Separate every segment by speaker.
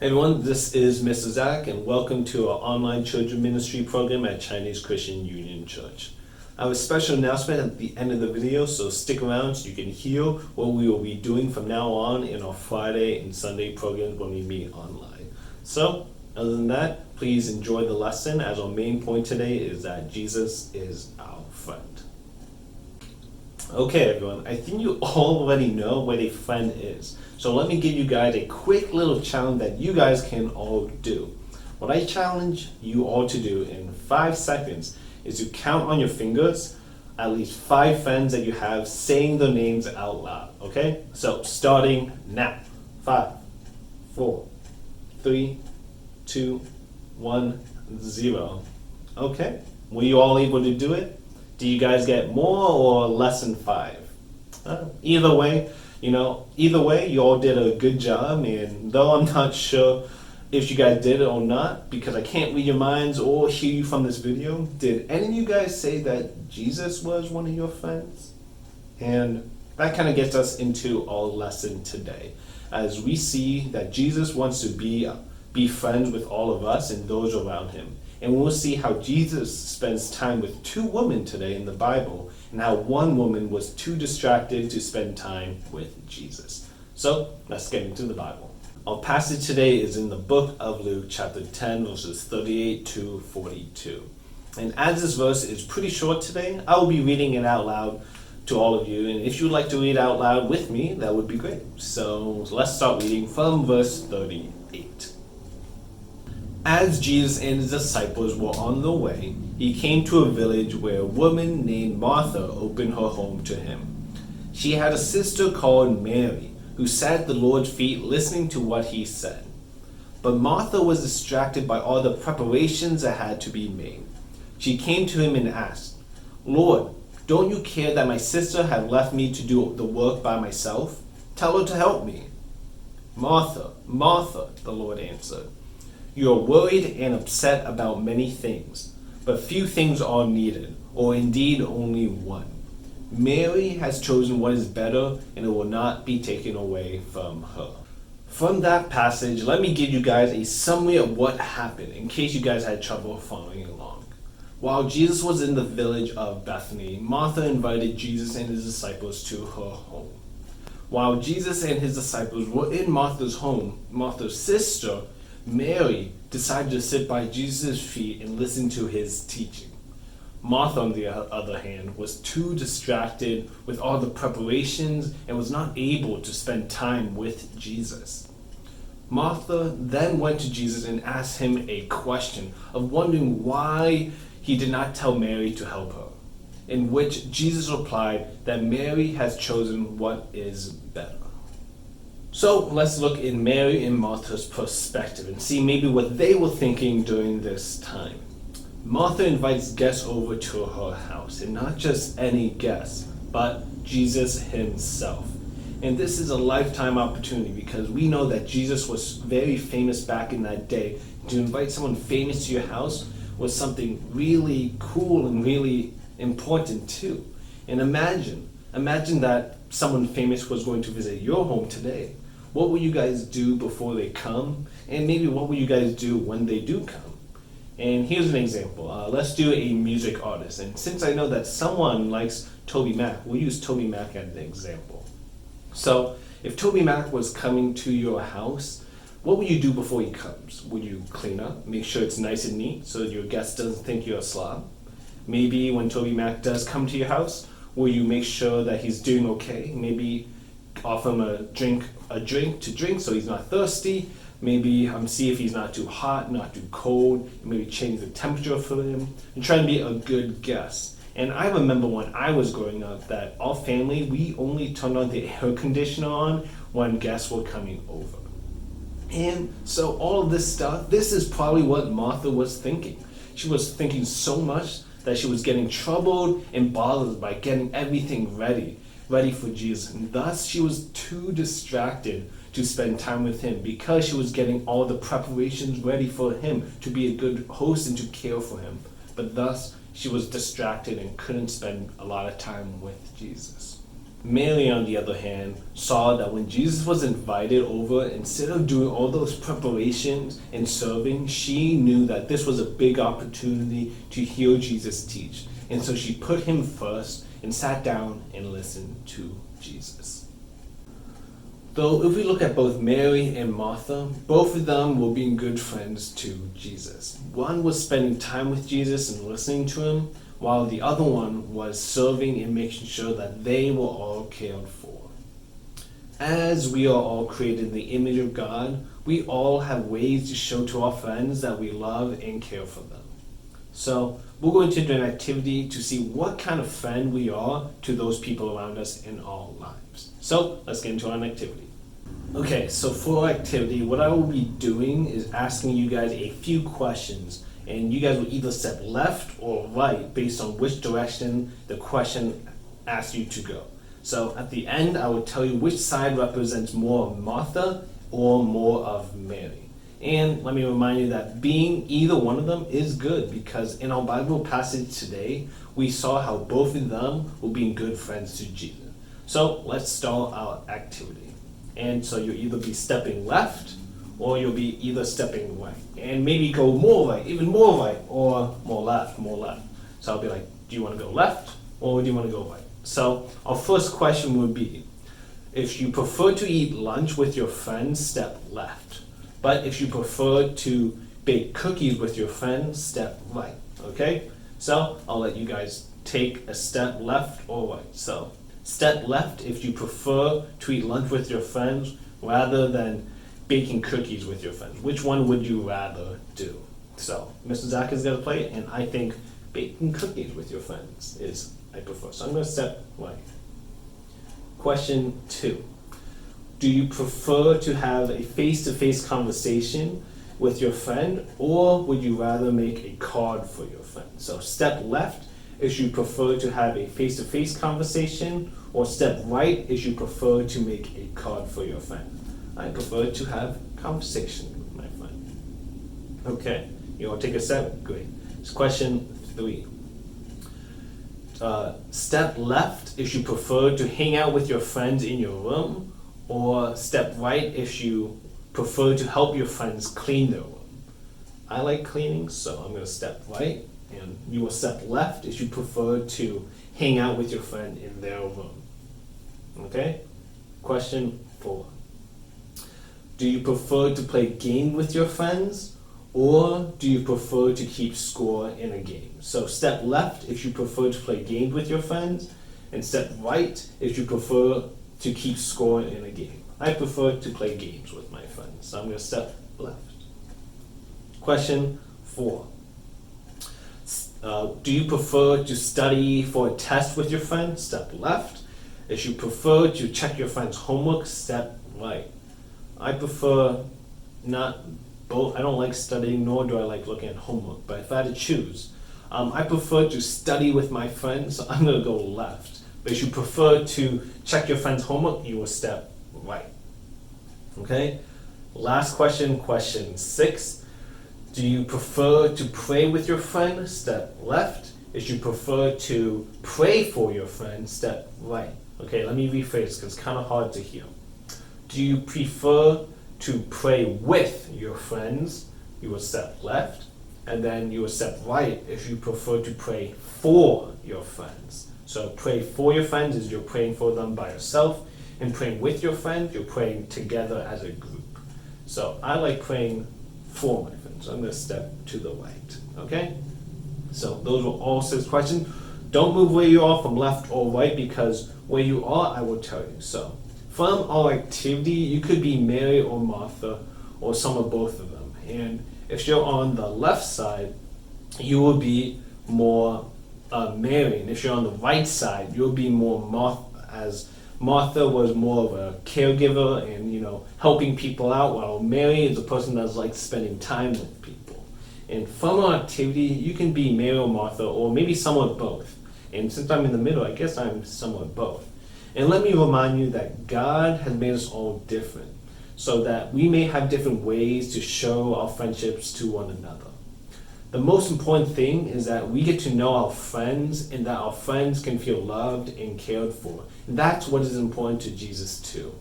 Speaker 1: Hey everyone, this is Mr. Zach, and welcome to our online children ministry program at Chinese Christian Union Church. I have a special announcement at the end of the video, so stick around so you can hear what we will be doing from now on in our Friday and Sunday programs when we meet online. So, other than that, please enjoy the lesson, as our main point today is that Jesus is our friend. Okay everyone, I think you already know what a friend is. So let me give you guys a quick little challenge that you guys can all do. What I challenge you all to do in 5 seconds is to count on your fingers at least 5 friends that you have saying their names out loud, okay? So starting now. 5, 4, 3, 2, 1, 0. Okay, were you all able to do it? Do you guys get more or less than 5? Either way, you all did a good job, and though I'm not sure if you guys did it or not, because I can't read your minds or hear you from this video, did any of you guys say that Jesus was one of your friends? And that kind of gets us into our lesson today, as we see that Jesus wants to be friends with all of us and those around him. And we'll see how Jesus spends time with 2 women today in the Bible, and how one woman was too distracted to spend time with Jesus. So let's get into the Bible. Our passage today is in the book of Luke, chapter 10, verses 38 to 42. And as this verse is pretty short today, I will be reading it out loud to all of you. And if you would like to read out loud with me, that would be great. So let's start reading from verse 38. As Jesus and his disciples were on the way, he came to a village where a woman named Martha opened her home to him. She had a sister called Mary, who sat at the Lord's feet listening to what he said. But Martha was distracted by all the preparations that had to be made. She came to him and asked, "Lord, don't you care that my sister had left me to do the work by myself? Tell her to help me." "Martha, Martha," the Lord answered, "you are worried and upset about many things, but few things are needed, or indeed only one. Mary has chosen what is better, and it will not be taken away from her." From that passage, let me give you guys a summary of what happened, in case you guys had trouble following along. While Jesus was in the village of Bethany, Martha invited Jesus and his disciples to her home. While Jesus and his disciples were in Martha's home, Martha's sister, Mary, decided to sit by Jesus' feet and listen to his teaching. Martha, on the other hand, was too distracted with all the preparations and was not able to spend time with Jesus. Martha then went to Jesus and asked him a question of wondering why he did not tell Mary to help her, in which Jesus replied that Mary has chosen what is better. So let's look in Mary and Martha's perspective and see maybe what they were thinking during this time. Martha invites guests over to her house, and not just any guests, but Jesus himself. And this is a lifetime opportunity, because we know that Jesus was very famous back in that day. To invite someone famous to your house was something really cool and really important too. And imagine that someone famous was going to visit your home today. What will you guys do before they come? And maybe what will you guys do when they do come? And here's an example. Let's do a music artist. And since I know that someone likes Toby Mac, we'll use Toby Mac as an example. So if Toby Mac was coming to your house, what will you do before he comes? Will you clean up, make sure it's nice and neat so your guest doesn't think you're a slob? Maybe when Toby Mac does come to your house, will you make sure that he's doing okay? Maybe offer him a drink to drink so he's not thirsty. Maybe see if he's not too hot, not too cold. Maybe change the temperature for him and try and be a good guest. And I remember when I was growing up that our family, we only turned on the air conditioner on when guests were coming over. And so all of this stuff, this is probably what Martha was thinking. She was thinking so much that she was getting troubled and bothered by getting everything ready for Jesus. And thus she was too distracted to spend time with him, because she was getting all the preparations ready for him to be a good host and to care for him. But thus she was distracted and couldn't spend a lot of time with Jesus. Mary, on the other hand, saw that when Jesus was invited over, instead of doing all those preparations and serving, she knew that this was a big opportunity to hear Jesus teach. And so she put him first and sat down and listened to Jesus. Though if we look at both Mary and Martha, both of them were being good friends to Jesus. One was spending time with Jesus and listening to him, while the other one was serving and making sure that they were all cared for. As we are all created in the image of God, we all have ways to show to our friends that we love and care for them. So we're going to do an activity to see what kind of friend we are to those people around us in our lives. So let's get into an activity. Okay, so for our activity, what I will be doing is asking you guys a few questions, and you guys will either step left or right based on which direction the question asks you to go. So at the end, I will tell you which side represents more of Martha or more of Mary. And let me remind you that being either one of them is good, because in our Bible passage today, we saw how both of them were being good friends to Jesus. So let's start our activity. And so you'll either be stepping left or you'll be either stepping right. And maybe go more right, even more right, or more left, more left. So I'll be like, do you want to go left or do you want to go right? So our first question would be, if you prefer to eat lunch with your friends, step left. But if you prefer to bake cookies with your friends, step right, okay? So I'll let you guys take a step left or right. So step left if you prefer to eat lunch with your friends rather than baking cookies with your friends. Which one would you rather do? So Mr. Zach is going to play, and I think baking cookies with your friends is I prefer. So I'm going to step right. Question 2. Do you prefer to have a face-to-face conversation with your friend, or would you rather make a card for your friend? So step left if you prefer to have a face-to-face conversation, or step right if you prefer to make a card for your friend. I prefer to have conversation with my friend. Okay, you want to take a step? Great. It's question 3. Step left if you prefer to hang out with your friends in your room, or step right if you prefer to help your friends clean their room. I like cleaning, so I'm going to step right, and you will step left if you prefer to hang out with your friend in their room. Okay? Question 4. Do you prefer to play games with your friends, or do you prefer to keep score in a game? So step left if you prefer to play games with your friends, and step right if you prefer to keep score in a game. I prefer to play games with my friends, so I'm going to step left. Question 4. Do you prefer to study for a test with your friends? Step left. If you prefer to check your friend's homework, step right. I prefer not both. I don't like studying, nor do I like looking at homework. But if I had to choose, I prefer to study with my friends, so I'm going to go left. But if you prefer to check your friend's homework, you will step right. Okay? Last question, question 6. Do you prefer to pray with your friend? Step left. If you prefer to pray for your friend, step right. Okay, let me rephrase because it's kind of hard to hear. Do you prefer to pray with your friends? You will step left. And then you will step right if you prefer to pray for your friends. So pray for your friends is you're praying for them by yourself, and praying with your friends, you're praying together as a group. So I like praying for my friends. So I'm going to step to the right. Okay? So those were all 6 questions. Don't move where you are from left or right, because where you are, I will tell you. So from our activity, you could be Mary or Martha or some of both of them. And if you're on the left side, you will be more Mary, and if you're on the right side, you'll be more Martha, as Martha was more of a caregiver and helping people out, while Mary is a person that's like spending time with people. And from our activity, you can be Mary or Martha, or maybe somewhat both. And since I'm in the middle, I guess I'm somewhat both. And let me remind you that God has made us all different, so that we may have different ways to show our friendships to one another. The most important thing is that we get to know our friends and that our friends can feel loved and cared for. And that's what is important to Jesus too.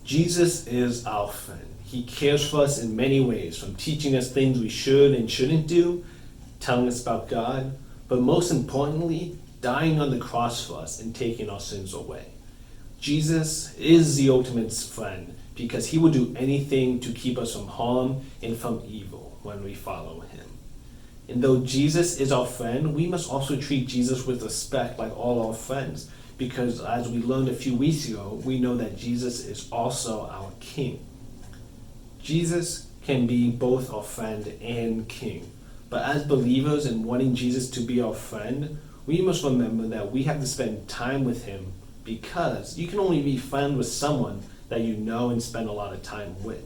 Speaker 1: Jesus is our friend. He cares for us in many ways, from teaching us things we should and shouldn't do, telling us about God, but most importantly, dying on the cross for us and taking our sins away. Jesus is the ultimate friend because he will do anything to keep us from harm and from evil when we follow him. And though Jesus is our friend, we must also treat Jesus with respect like all our friends, because as we learned a few weeks ago, we know that Jesus is also our King. Jesus can be both our friend and King. But as believers and wanting Jesus to be our friend, we must remember that we have to spend time with him, because you can only be friends with someone that you know and spend a lot of time with.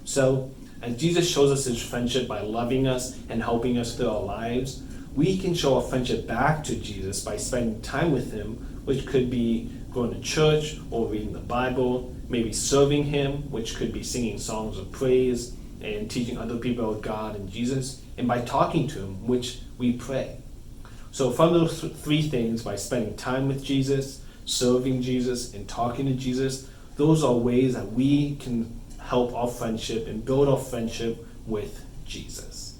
Speaker 1: So, as Jesus shows us his friendship by loving us and helping us through our lives, we can show our friendship back to Jesus by spending time with him, which could be going to church or reading the Bible, maybe serving him, which could be singing songs of praise and teaching other people about God and Jesus, and by talking to him, which we pray. So from those three things, by spending time with Jesus, serving Jesus, and talking to Jesus, those are ways that we can help our friendship and build our friendship with Jesus.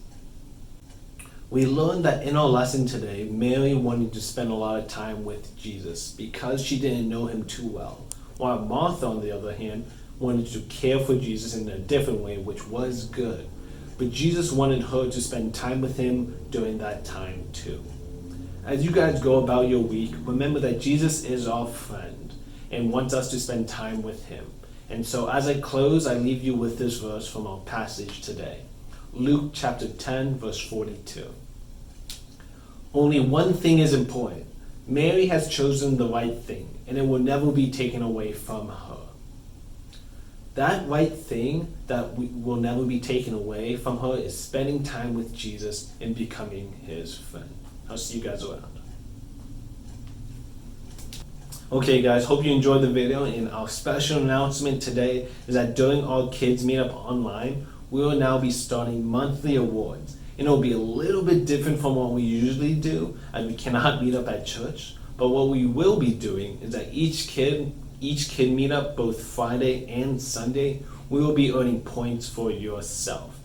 Speaker 1: We learned that in our lesson today, Mary wanted to spend a lot of time with Jesus because she didn't know him too well, while Martha, on the other hand, wanted to care for Jesus in a different way, which was good. But Jesus wanted her to spend time with him during that time too. As you guys go about your week, remember that Jesus is our friend and wants us to spend time with him. And so as I close, I leave you with this verse from our passage today. Luke chapter 10, verse 42. Only one thing is important. Mary has chosen the right thing, and it will never be taken away from her. That right thing that will never be taken away from her is spending time with Jesus and becoming his friend. I'll see you guys around. Okay guys, hope you enjoyed the video, and our special announcement today is that during our kids meetup online, we will now be starting monthly awards. And it'll be a little bit different from what we usually do, as we cannot meet up at church. But what we will be doing is that each kid meetup, both Friday and Sunday, we will be earning points for yourself.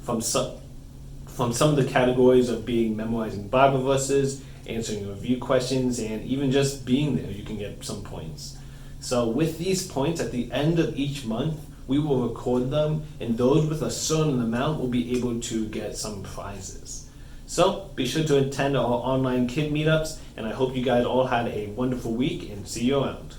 Speaker 1: From some of the categories of being memorizing Bible verses, answering review questions, and even just being there, you can get some points. So with these points, at the end of each month, we will record them, and those with a certain amount will be able to get some prizes. So be sure to attend our online kid meetups, and I hope you guys all had a wonderful week, and see you around.